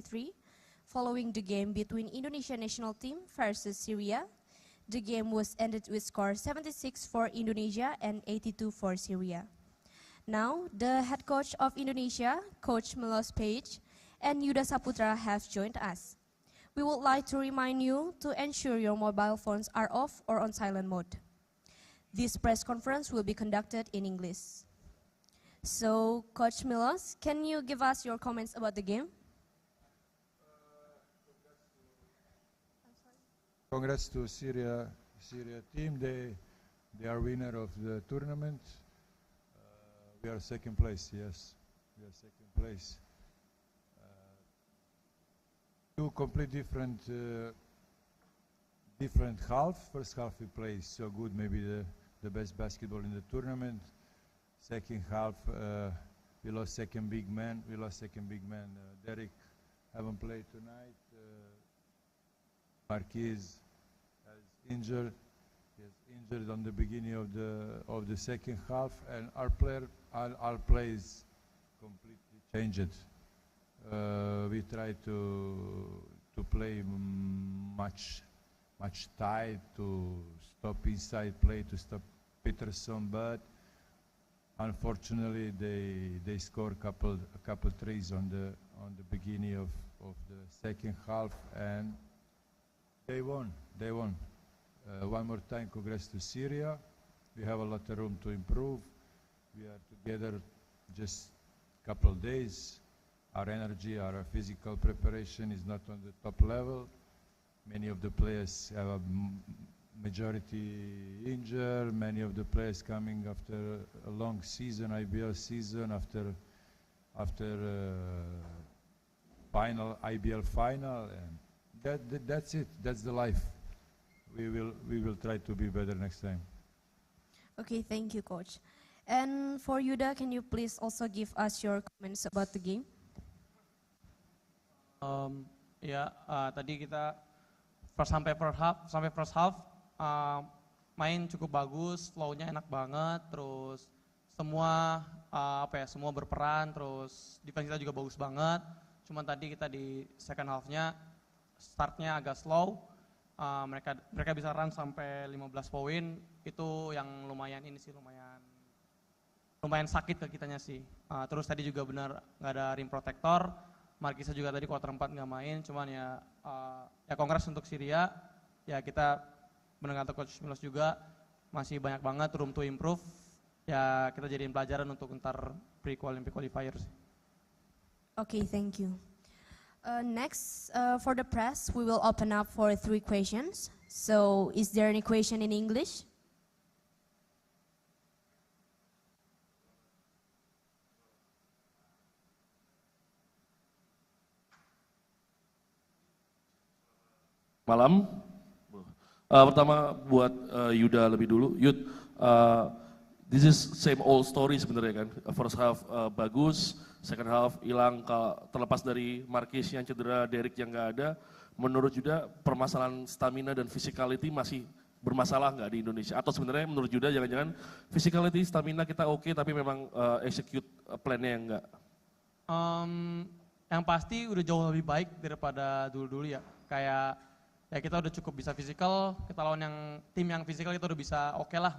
2023, following the game between Indonesia national team versus Syria. The game was ended with score 76 for Indonesia and 82 for Syria. Now, the head coach of Indonesia, Coach Milos Page, and Yuda Saputra have joined us. We would like to remind you to ensure your mobile phones are off or on silent mode. This press conference will be conducted in English. So, Coach Milos, can you give us your comments about the game? Congrats to Syria team. They are winner of the tournament. We are second place. Yes, we are second place. Two complete different half. First half we played so good, maybe the best basketball in the tournament. Second half we lost second big man. Derek haven't played tonight. Marquez has injured. He is injured on the beginning of the second half, and our plays completely changed. We try to play much tight, to stop inside play, to stop Peterson, but unfortunately they score a couple threes on the beginning of the second half, and they won. One more time, congrats to Syria. We have a lot of room to improve. We are together just a couple of days. Our energy, our physical preparation is not on the top level. Many of the players have a majority injured. Many of the players coming after a long season, IBL season, after final IBL final, and that's it. That's the life. We will try to be better next time. Okay, thank you, Coach. And for Yuda, can you please also give us your comments about the game? Tadi kita sampai first half main cukup bagus, flow-nya enak banget, terus semua semua berperan, terus defense kita juga bagus banget. Cuman tadi kita di second half-nya startnya agak slow. Mereka bisa run sampai 15 poin, itu yang lumayan sakit ke kitanya sih. Terus tadi juga benar nggak ada rim protector. Markisa juga tadi quarter 4 nggak main, cuman ya kongres untuk Syria. Ya kita mendengar Coach Milos juga masih banyak banget room to improve. Ya kita jadiin pelajaran untuk ntar pre-Olympic qualifiers. Okay, thank you. Next, for the press, we will open up for 3 questions. So, is there any question in English? Malam. Pertama buat Yuda lebih dulu. Yud, this is same old story sebenarnya kan. First half bagus, second half hilang terlepas dari Marquez yang cedera, Derek yang nggak ada. Menurut Yuda permasalahan stamina dan physicality masih bermasalah nggak di Indonesia? Atau sebenarnya menurut Yuda jangan-jangan physicality, stamina kita oke, tapi memang execute plan-nya yang nggak? Yang pasti udah jauh lebih baik daripada dulu-dulu ya. Kayak ya kita udah cukup bisa physical, kita lawan tim yang physical kita udah bisa oke lah,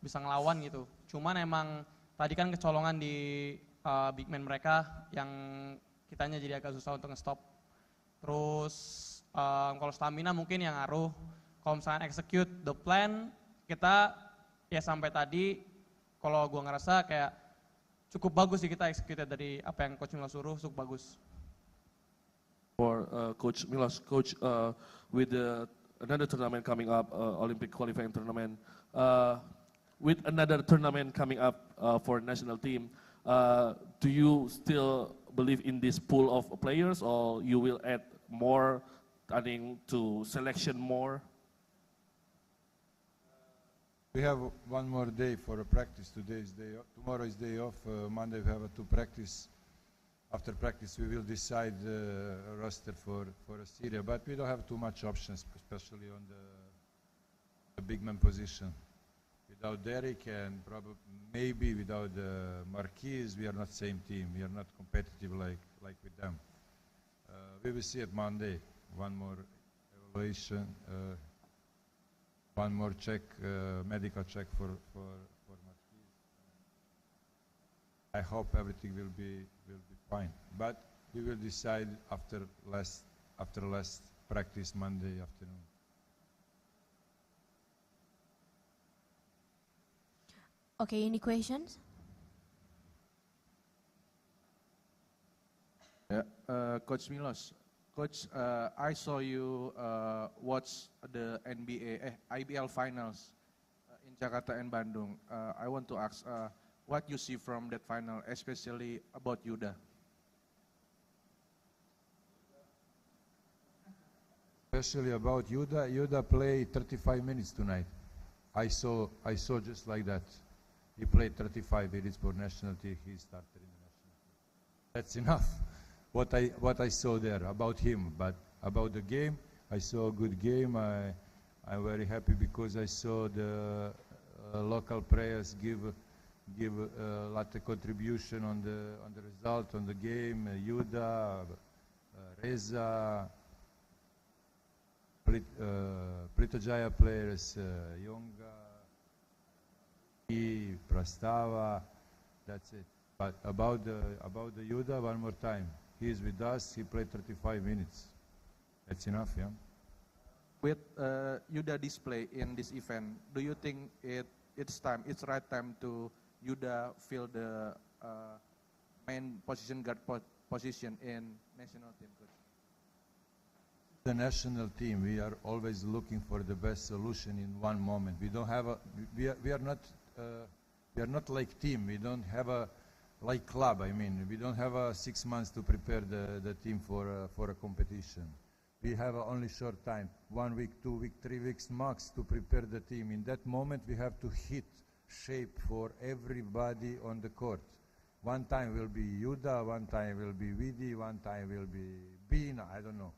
bisa ngelawan gitu. Cuman emang tadi kan kecolongan di big man mereka yang kitanya jadi agak susah untuk nge-stop. Terus kalau stamina mungkin yang ngaruh. Kalau misalnya execute the plan, kita ya sampai tadi kalau gua ngerasa kayak cukup bagus sih kita execute dari apa yang Coach Milos suruh, cukup bagus. For Coach Milos, Coach, with another tournament coming up, Olympic qualifying tournament, with another tournament coming up for national team, do you still believe in this pool of players, or you will add more, adding to selection more? We have one more day for a practice. Today is day off. Tomorrow is day off. Monday we have 2 practice. After practice, we will decide the roster for Syria, but we don't have too much options, especially on the big man position. Without Derek and maybe without Marquez, we are not same team. We are not competitive like with them. We will see it Monday. One more evaluation, one more check, medical check for Marquis. I hope everything will be fine. But we will decide after last practice Monday afternoon. Okay, any questions? Yeah, Coach Milos. Coach, I saw you watch the IBL finals in Jakarta and Bandung. I want to ask what you see from that final, especially about Yuda. Especially about Yuda. Yuda played 35 minutes tonight. I saw just like that. He played 35 minutes for national team. He started in the national team. That's enough. What I saw there about him, but about the game, I saw a good game. I'm very happy because I saw the local players give a lot of contribution on the result on the game. Yuda, Reza, Pritajaya players, Yonga, Prastava. That's it. But about the Yuda, one more time. He is with us. He played 35 minutes. That's enough, yeah. With Yuda display in this event, do you think it's right time to Yuda fill the main position guard position in national team, Coach? The national team, we are always looking for the best solution in one moment. We don't have we are not like team. We don't have a like club. I mean, we don't have 6 months to prepare the team for a competition. We have only short time, 1 week, 2 weeks, 3 weeks max to prepare the team. In that moment, we have to hit shape for everybody on the court. One time will be Yuda, one time will be Vidi, one time will be Bina. I don't know.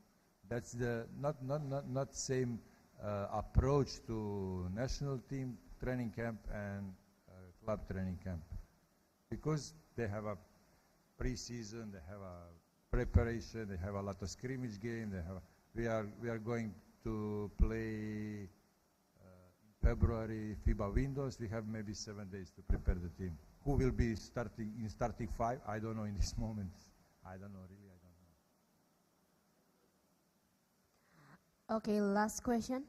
That's the not same approach to national team training camp and club training camp, because they have a pre-season, they have a preparation, they have a lot of scrimmage game. We are going to play in February FIBA windows. We have maybe 7 days to prepare the team. Who will be starting five? I don't know in this moment. I don't know really. I don't know. Okay, last question.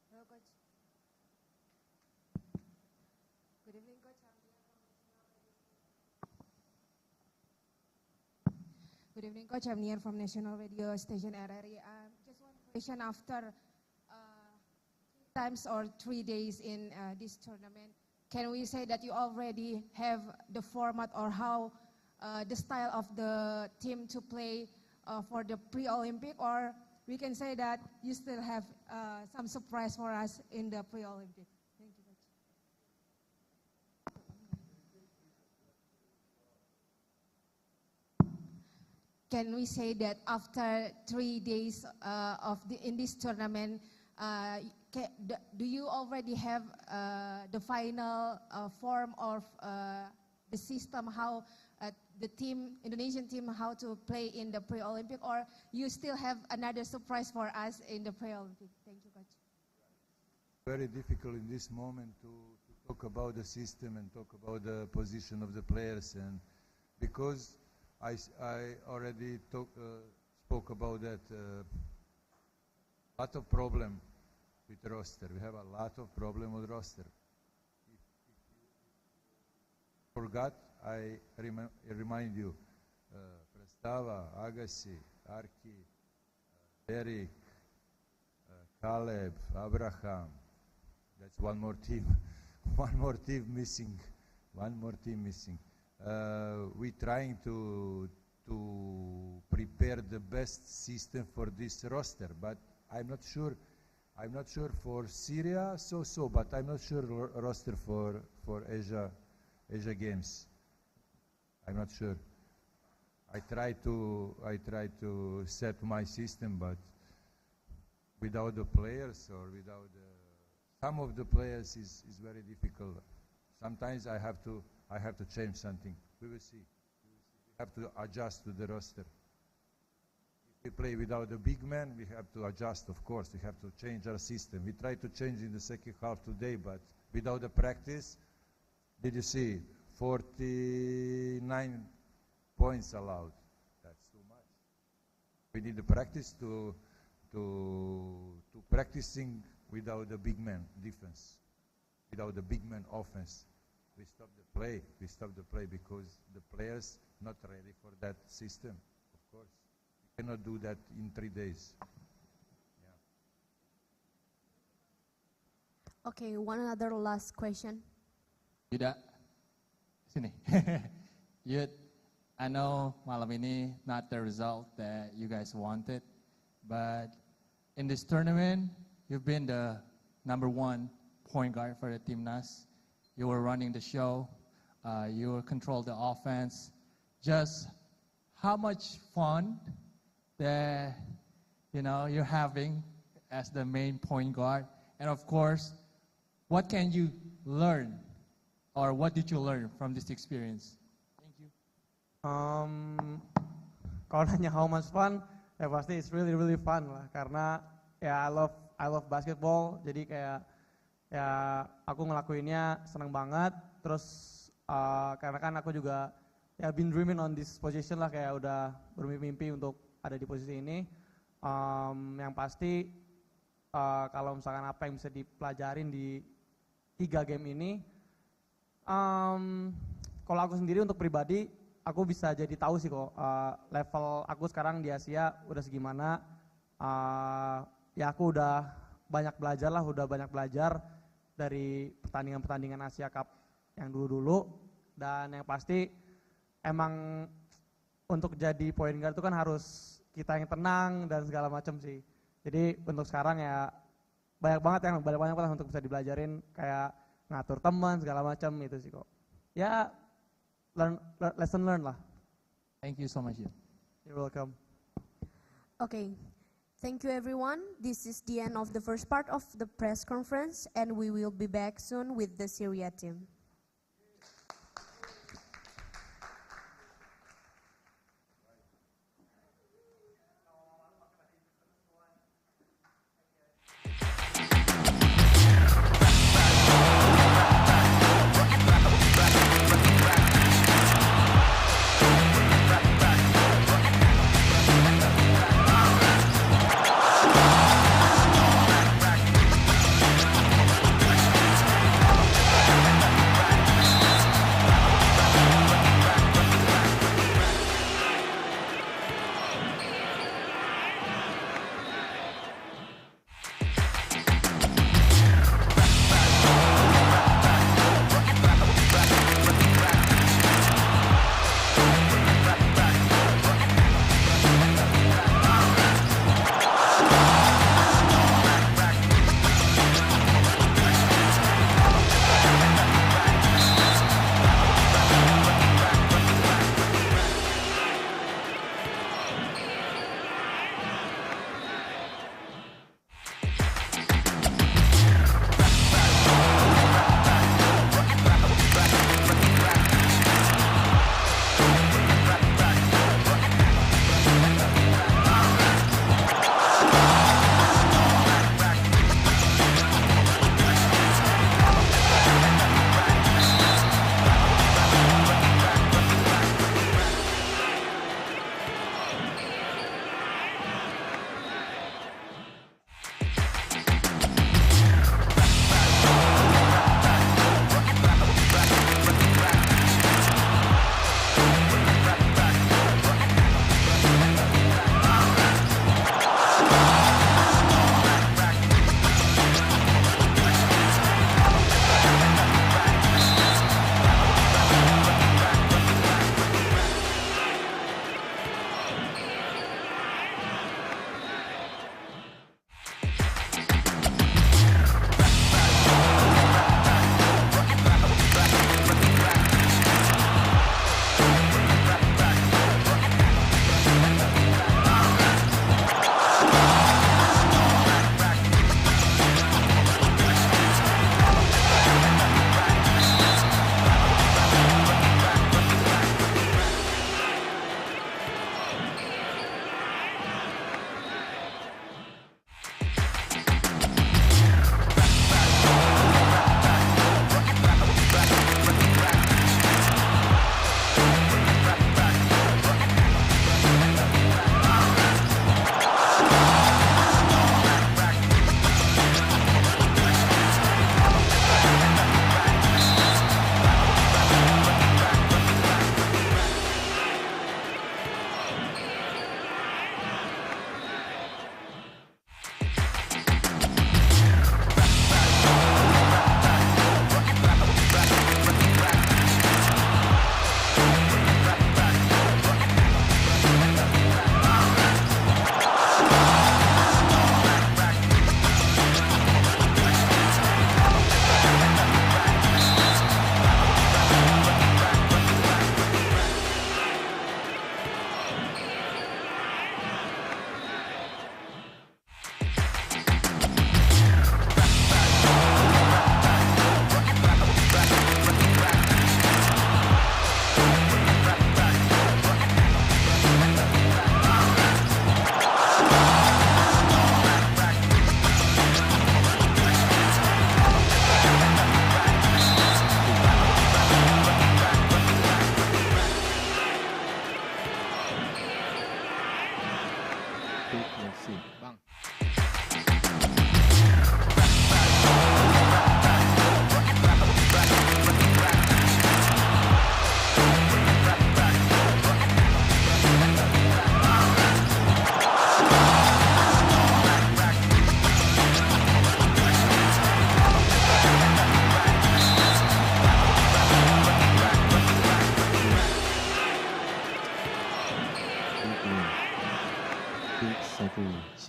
Hello, Coach. Good evening, Coach. Good evening, Coach. I'm Nian from National Radio Station RRI. Just one question after 3 times or 3 days in this tournament. Can we say that you already have the format or how the style of the team to play for the pre-Olympic, or we can say that you still have some surprise for us in the pre-Olympic? Thank you, Coach. Can we say that after 3 days in this tournament, do you already have the final form of the system, how the Indonesian team, how to play in the pre-Olympic, or you still have another surprise for us in the pre-Olympic? Thank you, Coach. Very difficult in this moment to talk about the system and talk about the position of the players, and because I already spoke about that. Lot of problem with roster. We have a lot of problem with roster. If you forgot, I remind you, Prastava, Agassi, Arki, Derek, Caleb, Abraham. That's one more team. One more team missing. One more team missing. We're trying to prepare the best system for this roster, but I'm not sure. I'm not sure for Syria, but I'm not sure roster for Asia Games. I'm not sure. I try to set my system, but without the players or without some of the players is very difficult. Sometimes I have to I have to change something. We will see. We have to adjust to the roster. If we play without a big man, we have to adjust, of course. We have to change our system. We tried to change in the second half today, but without the practice, did you see 49 points allowed? That's too much. We need the practice to practicing without the big man defense, without the big man offense. We stop the play. We stop the play because the players not ready for that system. Of course, you cannot do that in 3 days. Okay, one other last question. Yuda, sini. Yud, I know malam ini not the result that you guys wanted, but in this tournament, you've been the #1 point guard for the Timnas. You were running the show. You controlled the offense. Just how much fun that you're having as the main point guard, and of course, what can you learn, or what did you learn from this experience? Thank you. Kalau nanya how much fun, ya pasti it's really really fun lah. Karena ya I love basketball. Jadi kayak ya aku ngelakuinnya seneng banget. Terus karena kan aku juga ya been dreaming on this position lah, kayak udah bermimpi untuk ada di posisi ini. Yang pasti kalau misalkan apa yang bisa dipelajarin di 3 game ini, kalau aku sendiri untuk pribadi, aku bisa jadi tahu sih kok level aku sekarang di Asia udah segimana. Ya aku udah banyak belajar dari pertandingan Asia Cup yang dulu-dulu, dan yang pasti emang untuk jadi point guard itu kan harus kita yang tenang dan segala macam sih. Jadi untuk sekarang ya banyak banget untuk bisa dibelajarin, kayak ngatur teman segala macam itu sih kok. Ya lesson learn lah. Thank you so much. You're welcome. Okay, thank you everyone. This is the end of the first part of the press conference, and we will be back soon with the Syria team.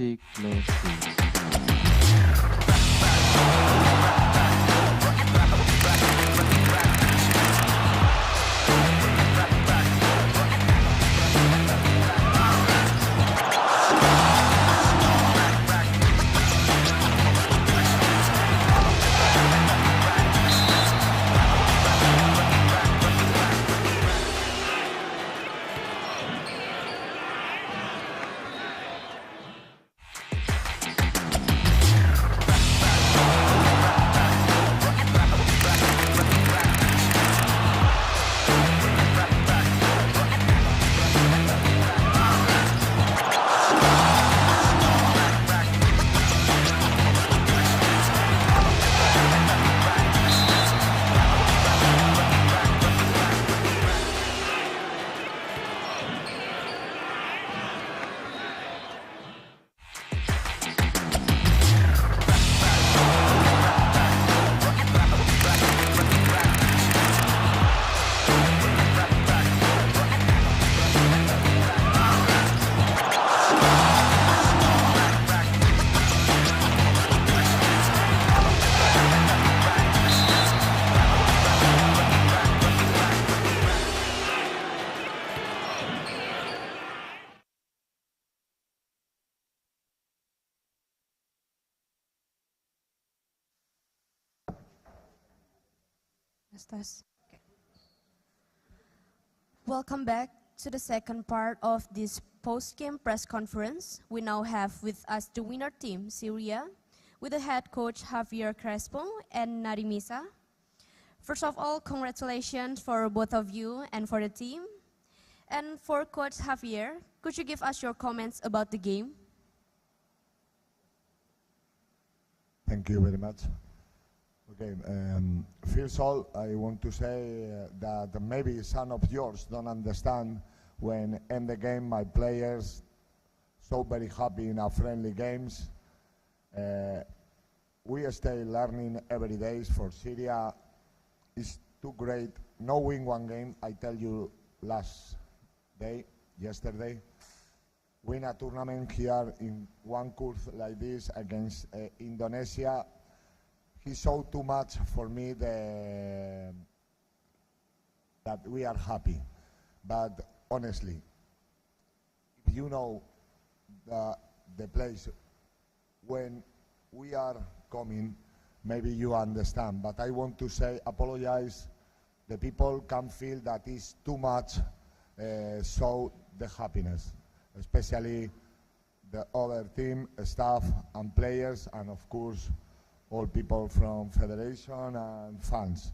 Music close please. Yes. Okay. Welcome back to the second part of this post-game press conference. We now have with us the winner team, Syria, with the head coach Javier Crespo and Narimisa. First of all, congratulations for both of you and for the team. And for Coach Javier, could you give us your comments about the game? Thank you very much. Okay, first of all, I want to say that maybe some of yours don't understand when in the game my players so very happy in our friendly games. We stay learning every day for Syria. It's too great. No win one game, I tell you yesterday, win a tournament here in one course like this against Indonesia. He showed too much for me that we are happy. But honestly, if you know the place when we are coming, maybe you understand. But I want to say, apologize. The people can feel that is too much, so the happiness, especially the other team, staff and players, and of course, all people from federation and fans.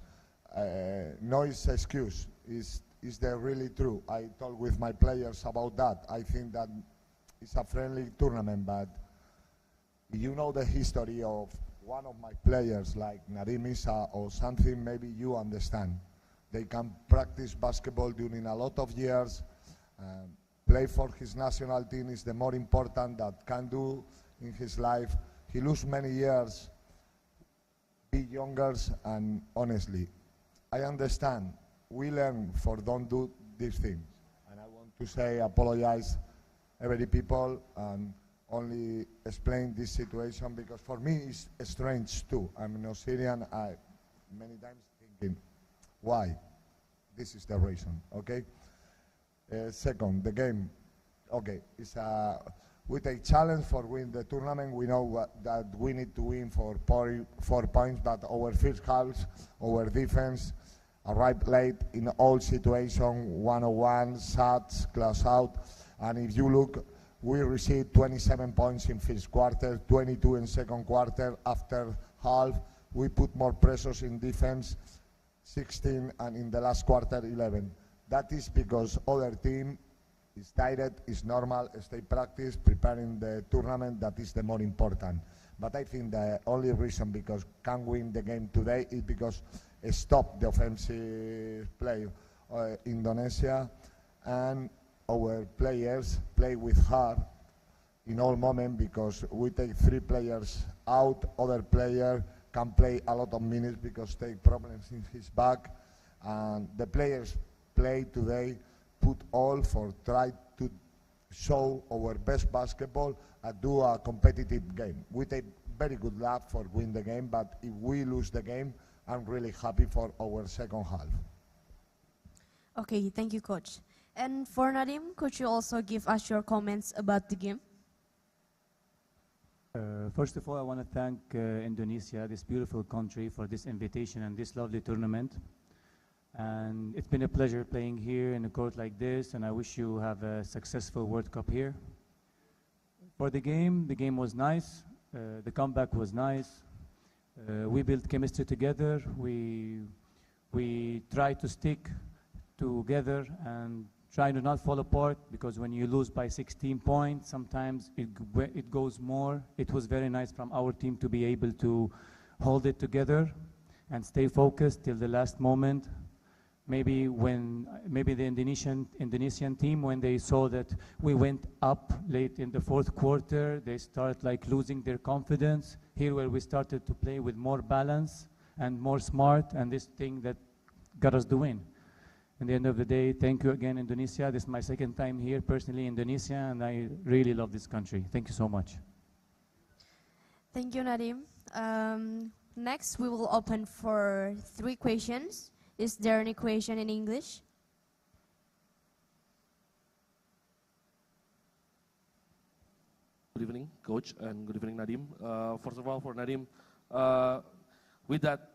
No is excuse, is the really true. I talk with my players about that. I think that it's a friendly tournament, but you know the history of one of my players like Narimisa or something, maybe you understand. They can practice basketball during a lot of years. Play for his national team is the more important that can do in his life. He lose many years, be younger, and honestly, I understand. We learn for don't do these things. And I want to say, apologize every people and only explain this situation because for me it's strange too. I'm no Syrian. I many times thinking, why? This is the reason, okay? Second, the game, okay, we take challenge for win the tournament. We know that we need to win for 4 points, but our first half, our defense arrived late in all situations, 101, shots, close out, and if you look, we received 27 points in first quarter, 22 in second quarter. After half, we put more pressures in defense, 16, and in the last quarter, 11. That is because other team is tired, is normal, stay practice, preparing the tournament, that is the more important. But I think the only reason because can win the game today is because stop the offensive play Indonesia, and our players play with heart in all moment because we take 3 players out, other player can play a lot of minutes because take problems in his back, and the players play today, put all for try to show our best basketball and do a competitive game. We take very good luck for win the game, but if we lose the game, I'm really happy for our second half. Okay, thank you, Coach. And for Nadim, could you also give us your comments about the game? First of all, I want to thank Indonesia, this beautiful country, for this invitation and this lovely tournament. And it's been a pleasure playing here in a court like this, and I wish you have a successful World Cup here. For the game was nice. The comeback was nice. We built chemistry together. We tried to stick together and try to not fall apart, because when you lose by 16 points, sometimes it goes more. It was very nice from our team to be able to hold it together and stay focused till the last moment. Maybe the Indonesian team, when they saw that we went up late in the fourth quarter, they start like losing their confidence. Here where we started to play with more balance and more smart, and this thing that got us the win. At the end of the day, thank you again, Indonesia. This is my second time here personally in Indonesia, and I really love this country. Thank you so much. Thank you, Nadim. Next, we will open for 3 questions. Is there any question in English? Good evening, Coach, and good evening, Nadim. First of all, for Nadim, with that,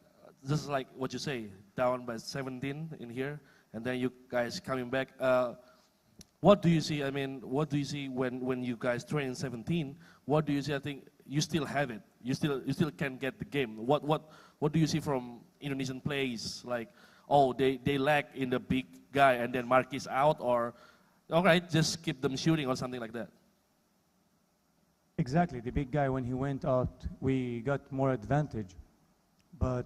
just like what you say, down by 17 in here, and then you guys coming back. What do you see? I mean, what do you see when you guys train in 17? What do you see? I think you still have it. You still can get the game. What do you see from Indonesian plays? Like, oh, they lack in the big guy, and then Marquis out, or all right, just keep them shooting or something like that. Exactly, the big guy, when he went out, we got more advantage. But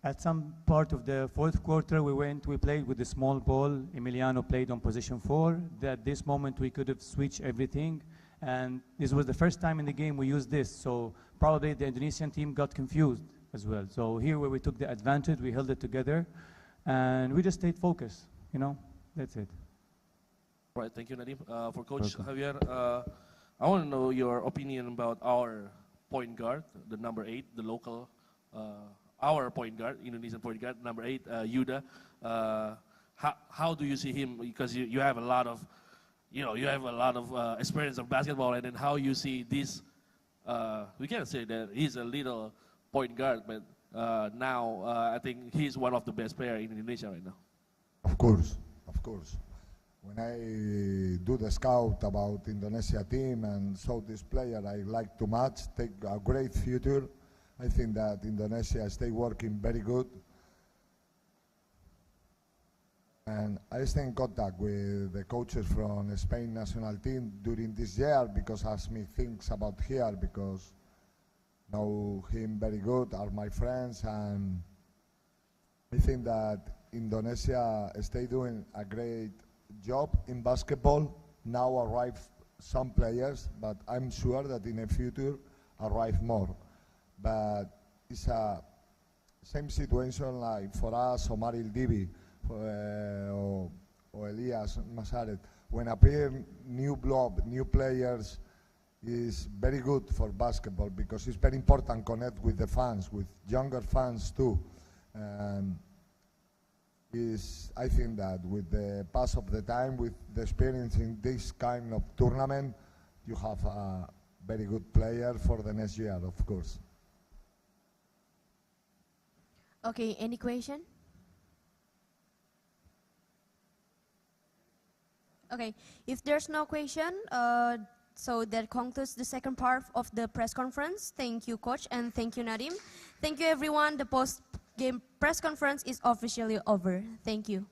at some part of the fourth quarter, we played with the small ball. Emiliano played on position 4. At this moment, we could have switched everything. And this was the first time in the game we used this. So probably the Indonesian team got confused as well. So here where we took the advantage, we held it together. And we just stayed focused, you know, that's it. All right, thank you, Nadim. For Coach Javier, I want to know your opinion about our point guard, the number 8, the local, our point guard, Indonesian point guard, number 8, Yuda. How do you see him? Because you have a lot of, experience of basketball, and then how you see this? We can say that he's a little point guard, but now I think he's one of the best players in Indonesia right now. Of course. When I do the scout about Indonesia team and saw this player I like too much, take a great future. I think that Indonesia stay working very good. And I stay in contact with the coaches from the Spain national team during this year, because ask me things about here, because know him very good, are my friends, and I think that Indonesia stay doing a great job in basketball. Now arrive some players, but I'm sure that in the future arrive more. But it's a same situation like for us, Omar Ildivi, or Elias Masaret. When appear new blood, new players, is very good for basketball, because it's very important connect with the fans, with younger fans too. I think that with the pass of the time, with the experience in this kind of tournament, you have a very good player for the next year, of course. Okay, any question? Okay, if there's no question, so that concludes the second part of the press conference. Thank you, Coach, and thank you, Nadim. Thank you, everyone. The post-game press conference is officially over. Thank you.